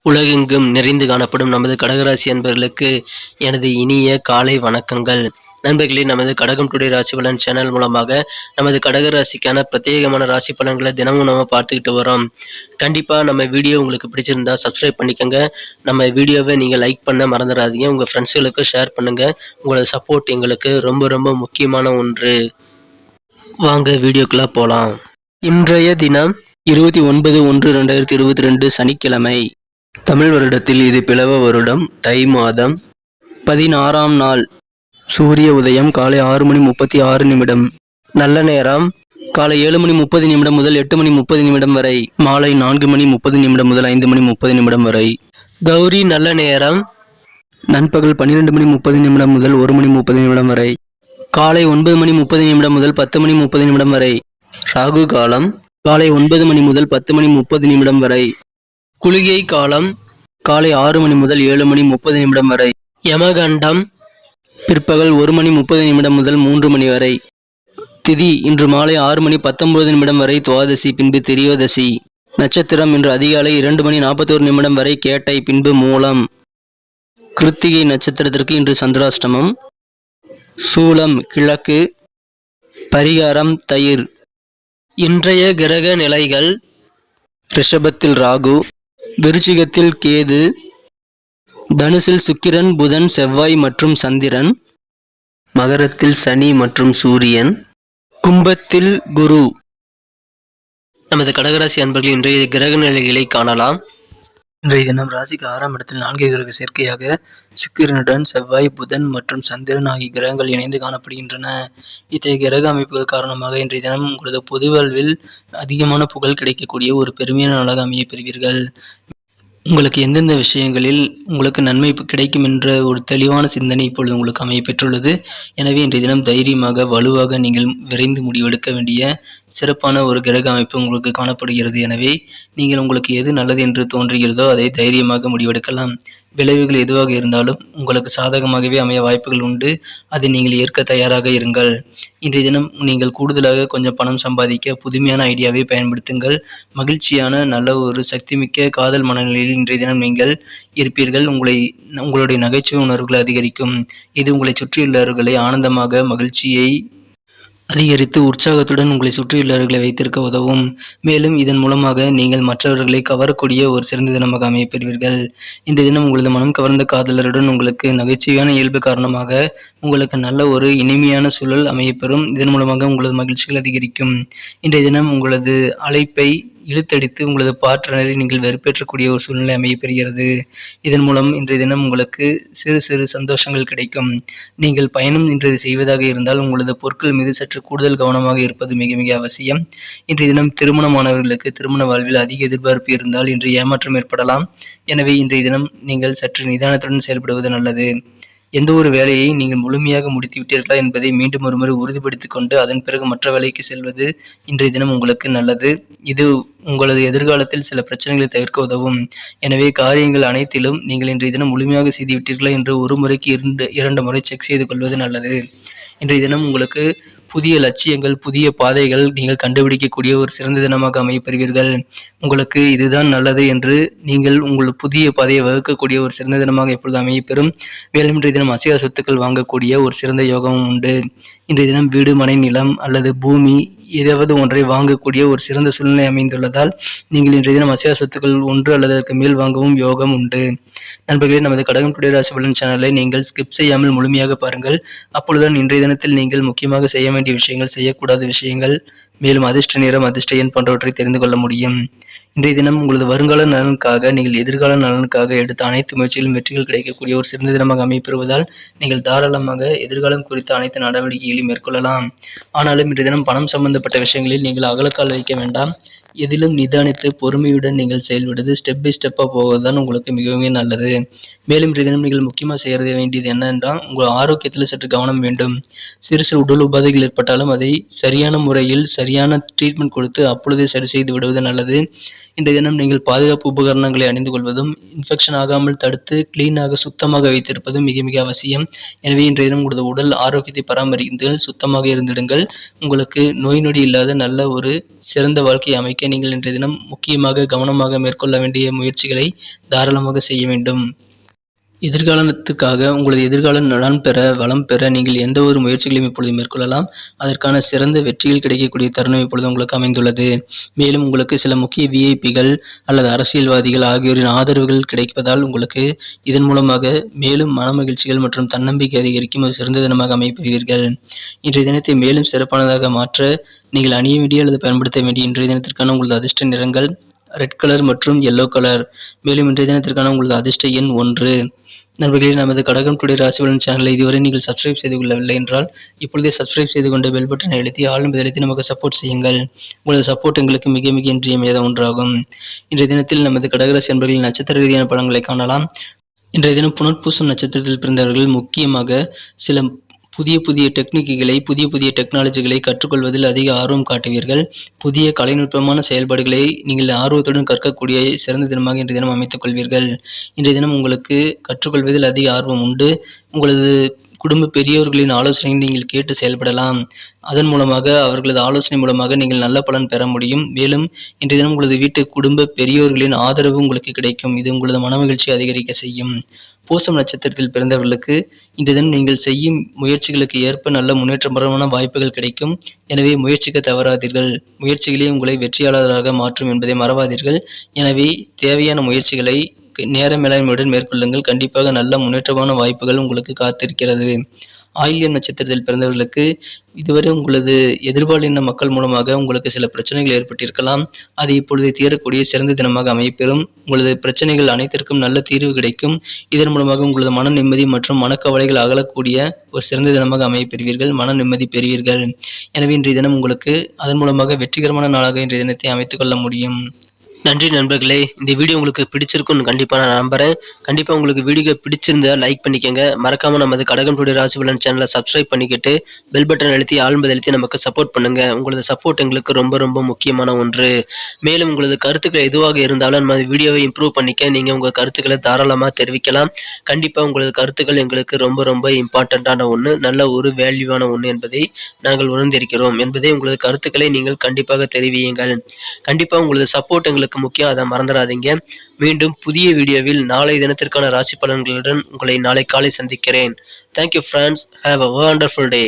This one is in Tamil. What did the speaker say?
உலகெங்கும் நிறைந்து காணப்படும் நமது கடகராசி அன்பர்களுக்கு எனது இனிய காலை வணக்கங்கள். நண்பர்களே, நமது கடகம் டுடே ராசி பலன் சேனல் மூலமாக நமது கடகராசிக்கான பிரத்யேகமான ராசி பலன்களை தினமும் நம்ம பார்த்துக்கிட்டு வரோம். கண்டிப்பா நம்ம வீடியோ உங்களுக்கு பிடிச்சிருந்தா சப்ஸ்கிரைப் பண்ணிக்கோங்க. நம்ம வீடியோவை நீங்க லைக் பண்ண மறந்துடாதீங்க. உங்க ஃப்ரெண்ட்ஸ்களுக்கு ஷேர் பண்ணுங்க. உங்களோட சப்போர்ட் எங்களுக்கு ரொம்ப ரொம்ப முக்கியமான ஒன்று. வாங்க வீடியோக்குள்ள போலாம். இன்றைய தினம் 29/1/2022 சனிக்கிழமை. தமிழ் வருடத்தில் இது பிளவ வருடம், தை மாதம் 16ஆம் நாள். சூரிய உதயம் காலை 6:36. நல்ல நேரம் காலை 7:30 முதல் 8:30 வரை, மாலை 4:30 முதல் 5:30 வரை. கௌரி நல்ல நேரம் நண்பகல் 12:30 முதல் 1:30 வரை, காலை 9:30 முதல் 10:30 வரை. ராகு காலம் காலை 9 மணி முதல் 10:30 வரை. குளிகை காலம் காலை 6 மணி முதல் 7:30 வரை. யமகண்டம் பிற்பகல் 1:30 முதல் 3 மணி வரை. திதி இன்று மாலை 6:19 வரை துவாதசி, பின்பு திரியோதசி. நட்சத்திரம் இன்று அதிகாலை 2:41 வரை கேட்டை, பின்பு மூலம். கிருத்திகை நட்சத்திரத்திற்கு இன்று சந்திராஷ்டமம். சூலம் கிழக்கு. பரிகாரம் தயிர். இன்றைய கிரக நிலைகள்: ரிஷபத்தில் ராகு, விருச்சிகத்தில் கேது, தனுசில் சுக்கிரன், புதன், செவ்வாய் மற்றும் சந்திரன், மகரத்தில் சனி மற்றும் சூரியன், கும்பத்தில் குரு. நமது கடகராசி அன்பர்கள் இன்றைய கிரக நிலைகளை காணலாம். இன்றைய தினம் ராசிக்கு 6ஆம் இடத்தில் 4 கிரக சேர்க்கையாக சுக்கிரனுடன் செவ்வாய், புதன் மற்றும் சந்திரன் ஆகிய கிரகங்கள் இணைந்து காணப்படுகின்றன. இத்தகைய கிரக அமைப்புகள் காரணமாக இன்றைய தினம் உங்களது பொது வாழ்வில் அதிகமான புகழ் கிடைக்கக்கூடிய ஒரு பெருமையான நாளாக அமைய பெறுவீர்கள். உங்களுக்கு எந்தெந்த விஷயங்களில் உங்களுக்கு நன்மை கிடைக்கும் என்ற ஒரு தெளிவான சிந்தனை இப்பொழுது உங்களுக்கு அமைய பெற்றுள்ளது. எனவே இன்றைய தினம் தைரியமாக வலுவாக நீங்கள் விரைந்து முடிவெடுக்க வேண்டிய சிறப்பான ஒரு கிரக அமைப்பு உங்களுக்கு காணப்படுகிறது. எனவே நீங்கள் உங்களுக்கு எது நல்லது என்று தோன்றுகிறதோ அதை தைரியமாக முடிவெடுக்கலாம். விளைவுகள் எதுவாக இருந்தாலும் உங்களுக்கு சாதகமாகவே அமைய வாய்ப்புகள் உண்டு. அதை நீங்கள் ஏற்க தயாராக இருங்கள். இன்றைய தினம் நீங்கள் கூடுதலாக கொஞ்சம் பணம் சம்பாதிக்க புதுமையான ஐடியாவை பயன்படுத்துங்கள். மகிழ்ச்சியான நல்ல ஒரு சக்திமிக்க காதல் மனநிலையில் இன்றைய தினம் நீங்கள் இருப்பீர்கள். உங்களுடைய நகைச்சுவை உணர்வுகள் அதிகரிக்கும். இது உங்களை சுற்றியுள்ளவர்களை ஆனந்தமாக, மகிழ்ச்சியை அதிகரித்து உற்சாகத்துடன் உங்களை சுற்றியுள்ளவர்களை வைத்திருக்க உதவும். மேலும் இதன் மூலமாக நீங்கள் மற்றவர்களை கவரக்கூடிய ஒரு சிறந்த தினமாக அமைய பெறுவீர்கள். இன்றைய தினம் உங்களது மனம் கவர்ந்த காதலருடன் உங்களுக்கு நகைச்சுவையான இயல்பு காரணமாக உங்களுக்கு நல்ல ஒரு இனிமையான சூழல் அமையப்பெறும். இதன் மூலமாக உங்களது மகிழ்ச்சிகள் அதிகரிக்கும். இன்றைய தினம் உங்களது அழைப்பை இழுத்தடித்து உங்களது பார்ட்னரை நீங்கள் வெறுப்பேற்றக்கூடிய ஒரு சூழ்நிலை அமைய பெறுகிறது. இதன் மூலம் இன்றைய தினம் உங்களுக்கு சிறு சிறு சந்தோஷங்கள் கிடைக்கும். நீங்கள் பயணம் இன்றைய செய்வதாக இருந்தால் உங்களது பொருட்கள் மீது சற்று கூடுதல் கவனமாக இருப்பது மிக மிக அவசியம். இன்றைய தினம் திருமணமானவர்களுக்கு திருமண வாழ்வில் அதிக எதிர்பார்ப்பு இருந்தால் இன்று ஏமாற்றம் ஏற்படலாம். எனவே இன்றைய தினம் நீங்கள் சற்று நிதானத்துடன் செயல்படுவது நல்லது. எந்த ஒரு வேலையை நீங்கள் முழுமையாக முடித்து விட்டீர்களா என்பதை மீண்டும் ஒருமுறை உறுதிப்படுத்திக் கொண்டு அதன் பிறகு மற்ற வேலைக்கு செல்வது இன்றைய தினம் உங்களுக்கு நல்லது. இது உங்களது எதிர்காலத்தில் சில பிரச்சனைகளை தவிர்க்க உதவும். எனவே காரியங்கள் அனைத்திலும் நீங்கள் இன்றைய தினம் முழுமையாக செய்து விட்டீர்களா என்று ஒரு முறைக்கு இரண்டு முறை செக் செய்து கொள்வது நல்லது. இன்றைய தினம் உங்களுக்கு புதிய லட்சியங்கள், புதிய பாதைகள் நீங்கள் கண்டுபிடிக்கக்கூடிய ஒரு சிறந்த தினமாக அமையப்பெறுவீர்கள். உங்களுக்கு இதுதான் நல்லது என்று நீங்கள் உங்கள் புதிய பாதையை வகுக்கக்கூடிய ஒரு சிறந்த தினமாக எப்பொழுது அமையப்பெறும். மேலும் இன்றைய தினம் அசையா சொத்துக்கள் வாங்கக்கூடிய ஒரு சிறந்த யோகமும் உண்டு. இன்றைய தினம் வீடு, மனை, நிலம் அல்லது பூமி ஏதாவது ஒன்றை வாங்கக்கூடிய ஒரு சிறந்த சூழ்நிலை அமைந்துள்ளதால் நீங்கள் இன்றைய தினம் அசையா சொத்துக்கள் ஒன்று அல்லது அதற்கு மேல் வாங்கவும் யோகம் உண்டு. நண்பர்களே, நமது கடகம் டுடே ராசி பலன் சேனலை நீங்கள் ஸ்கிப் செய்யாமல் முழுமையாக பாருங்கள். அப்பொழுதுதான் இன்றைய தினத்தில் நீங்கள் முக்கியமாக செய்ய வேண்டிய விஷயங்கள், செய்யக்கூடாத விஷயங்கள், மேலும் அதிர்ஷ்ட நேரம், அதிர்ஷ்ட எண் போன்றவற்றை தெரிந்து கொள்ள முடியும். இன்றைய தினம் உங்களது வருங்கால நலனுக்காக, நீங்கள் எதிர்கால நலனுக்காக எடுத்த அனைத்து முயற்சிகளும் வெற்றிகள் கிடைக்கக்கூடிய ஒரு சிறந்த தினமாக அமைப்பெறுவதால் நீங்கள் தாராளமாக எதிர்காலம் குறித்த அனைத்து நடவடிக்கைகளையும் மேற்கொள்ளலாம். ஆனாலும் இன்றைய தினம் பணம் சம்பந்தப்பட்ட விஷயங்களில் நீங்கள் அகலக்கால் வைக்க வேண்டாம். எதிலும் நிதானித்து பொறுமையுடன் நீங்கள் செயல்படுவது ஸ்டெப் பை ஸ்டெப்பாக போவதுதான் உங்களுக்கு மிகவும் நல்லது. மேலும் இன்றைய தினம் நீங்கள் முக்கியமாக செய்ய வேண்டியது என்னென்றால் உங்கள் ஆரோக்கியத்தில் சற்று கவனம் வேண்டும். சிறு சிறு உடல் உபாதைகள் ஏற்பட்டாலும் அதை சரியான முறையில் சரியான ட்ரீட்மெண்ட் கொடுத்து அப்பொழுதே சரி செய்து விடுவது நல்லது. இன்றைய தினம் நீங்கள் பாதுகாப்பு உபகரணங்களை அணிந்து கொள்வதும் இன்ஃபெக்ஷன் ஆகாமல் தடுத்து கிளீனாக சுத்தமாக வைத்திருப்பதும் மிக மிக அவசியம். எனவே இன்றைய தினம் உங்களது உடல் ஆரோக்கியத்தை பராமரிங்கள், சுத்தமாக இருந்திடுங்கள். உங்களுக்கு நோய் நொடி இல்லாத நல்ல ஒரு சிறந்த வாழ்க்கையை அமைக்க அதிகரிக்க நீங்கள் இன்றைய தினம் முக்கியமாக கவனமாக மேற்கொள்ள வேண்டிய முயற்சிகளை தாராளமாக செய்ய வேண்டும். எதிர்காலத்துக்காக உங்களது எதிர்கால நலன் பெற, வளம் பெற நீங்கள் எந்த ஒரு முயற்சிகளையும் இப்பொழுது மேற்கொள்ளலாம். அதற்கான சிறந்த வெற்றிகள் கிடைக்கக்கூடிய தருணம் இப்பொழுது உங்களுக்கு அமைந்துள்ளது. மேலும் உங்களுக்கு சில முக்கிய விஐபிகள் அல்லது அரசியல்வாதிகள் ஆகியோரின் ஆதரவுகள் கிடைப்பதால் உங்களுக்கு இதன் மூலமாக மேலும் மனமகிழ்ச்சிகள் மற்றும் தன்னம்பிக்கை அதிகரிக்கும் ஒரு சிறந்த தினமாக அமைப்பெறுவீர்கள். இன்றைய தினத்தை மேலும் சிறப்பானதாக மாற்ற நீங்கள் அணிய வேண்டிய அல்லது பயன்படுத்த வேண்டிய இன்றைய தினத்திற்கான உங்களது அதிர்ஷ்ட நிறங்கள் ரெட் கலர் மற்றும் எல்லோ கலர். மேலும் இன்றைய தினத்திற்கான உங்களது அதிர்ஷ்ட எண் 1. நண்பர்களே, நமது கடகம் டுடே ராசிபலன் சேனலை இதுவரை நீங்கள் சப்ஸ்கிரைப் செய்து கொள்ளவில்லை என்றால் இப்பொழுதே சப்ஸ்கிரைப் செய்து கொண்டு பெல் பட்டனை அழுத்தி ஆல் என்பதை அழுத்தி நமக்கு சப்போர்ட் செய்யுங்கள். உங்களது சப்போர்ட் எங்களுக்கு மிக மிக இன்றியமையாத ஒன்றாகும். இன்றைய தினத்தில் நமது கடகராசி நண்பர்களின் நட்சத்திர ரீதியான பலன்களை காணலாம். இன்றைய தினம் புனர்பூசம் நட்சத்திரத்தில் பிறந்தவர்கள் முக்கியமாக சில புதிய டெக்னிக்குகளை புதிய டெக்னாலஜிகளை கற்றுக்கொள்வதில் அதிக ஆர்வம் காட்டுவீர்கள். புதிய கலைநுட்பமான செயல்பாடுகளை நீங்கள் ஆர்வத்துடன் கற்கக்கூடிய சிறந்த தினமாக இன்றைய தினம் அமைத்துக் கொள்வீர்கள். இன்றைய தினம் உங்களுக்கு கற்றுக்கொள்வதில் அதிக ஆர்வம் உண்டு. உங்களது குடும்ப பெரியோர்களின் ஆலோசனையை நீங்கள் கேட்டு செயல்படலாம். அதன் மூலமாக அவர்களது ஆலோசனை மூலமாக நீங்கள் நல்ல பலன் பெற முடியும். மேலும் இன்றைய தினம் உங்களது வீட்டு குடும்ப பெரியோர்களின் ஆதரவு உங்களுக்கு கிடைக்கும். இது உங்களது மனமகிழ்ச்சி அதிகரிக்க செய்யும். பூசம் நட்சத்திரத்தில் பிறந்தவர்களுக்கு இந்த தினம் நீங்கள் செய்யும் முயற்சிகளுக்கு ஏற்ப நல்ல முன்னேற்றமான வாய்ப்புகள் கிடைக்கும். எனவே முயற்சிக்க தவறாதீர்கள். முயற்சிகளே உங்களை வெற்றியாளராக மாற்றும் என்பதை மறவாதீர்கள். எனவே தேவையான முயற்சிகளை நேர மேலாண்மையுடன் மேற்கொள்ளுங்கள். கண்டிப்பாக நல்ல முன்னேற்றமான வாய்ப்புகள் உங்களுக்கு காத்திருக்கிறது. ஆயில்யம் நட்சத்திரத்தில் பிறந்தவர்களுக்கு இதுவரை உங்களது எதிர்பாலின மக்கள் மூலமாக உங்களுக்கு சில பிரச்சனைகள் ஏற்பட்டிருக்கலாம். அது இப்பொழுது தீரக்கூடிய சிறந்த தினமாக அமையப்பெறும். உங்களது பிரச்சனைகள் அனைத்திற்கும் நல்ல தீர்வு கிடைக்கும். இதன் மூலமாக உங்களது மன நிம்மதி மற்றும் மனக்கவலைகள் அகலக்கூடிய ஒரு சிறந்த தினமாக அமையப்பெறுவீர்கள். மன நிம்மதி பெறுவீர்கள். எனவே இன்றைய தினம் உங்களுக்கு அதன் மூலமாக வெற்றிகரமான நாளாக இன்றைய தினத்தை அமைத்துக் கொள்ள முடியும். நன்றி நண்பர்களே. இந்த வீடியோ உங்களுக்கு பிடிச்சிருக்குன்னு கண்டிப்பாக நான் நம்புறேன். கண்டிப்பாக உங்களுக்கு வீடியோ பிடிச்சிருந்தா லைக் பண்ணிக்கோங்க. மறக்காம நமது கடகம் டுடே ராசிபலன் சேனலை சப்ஸ்கிரைப் பண்ணிக்கிட்டு பெல் பட்டன் அழுத்தி ஆல்பதை அழுத்தி நமக்கு சப்போர்ட் பண்ணுங்க. உங்களது சப்போர்ட் எங்களுக்கு ரொம்ப ரொம்ப முக்கியமான ஒன்று. மேலும் உங்களது கருத்துக்கள் எதுவாக இருந்தாலும் நம்ம வீடியோவை இம்ப்ரூவ் பண்ணிக்க நீங்கள் உங்கள் கருத்துக்களை தாராளமாக தெரிவிக்கலாம். கண்டிப்பாக உங்களது கருத்துக்கள் எங்களுக்கு ரொம்ப ரொம்ப இம்பார்ட்டண்ட்டான ஒன்று, நல்ல ஒரு வேல்யூவான ஒன்று என்பதை நாங்கள் உணர்ந்திருக்கிறோம் என்பதை உங்களது கருத்துக்களை நீங்கள் கண்டிப்பாக தெரிவியுங்கள். கண்டிப்பாக உங்களது சப்போர்ட் எங்களுக்கு முக்கியம், அதை மறந்துடாதீங்க. மீண்டும் புதிய வீடியோவில் நாளை தினத்திற்கான ராசி பலன்களுடன் உங்களை நாளை காலை சந்திக்கிறேன். Thank you friends. Have a wonderful day.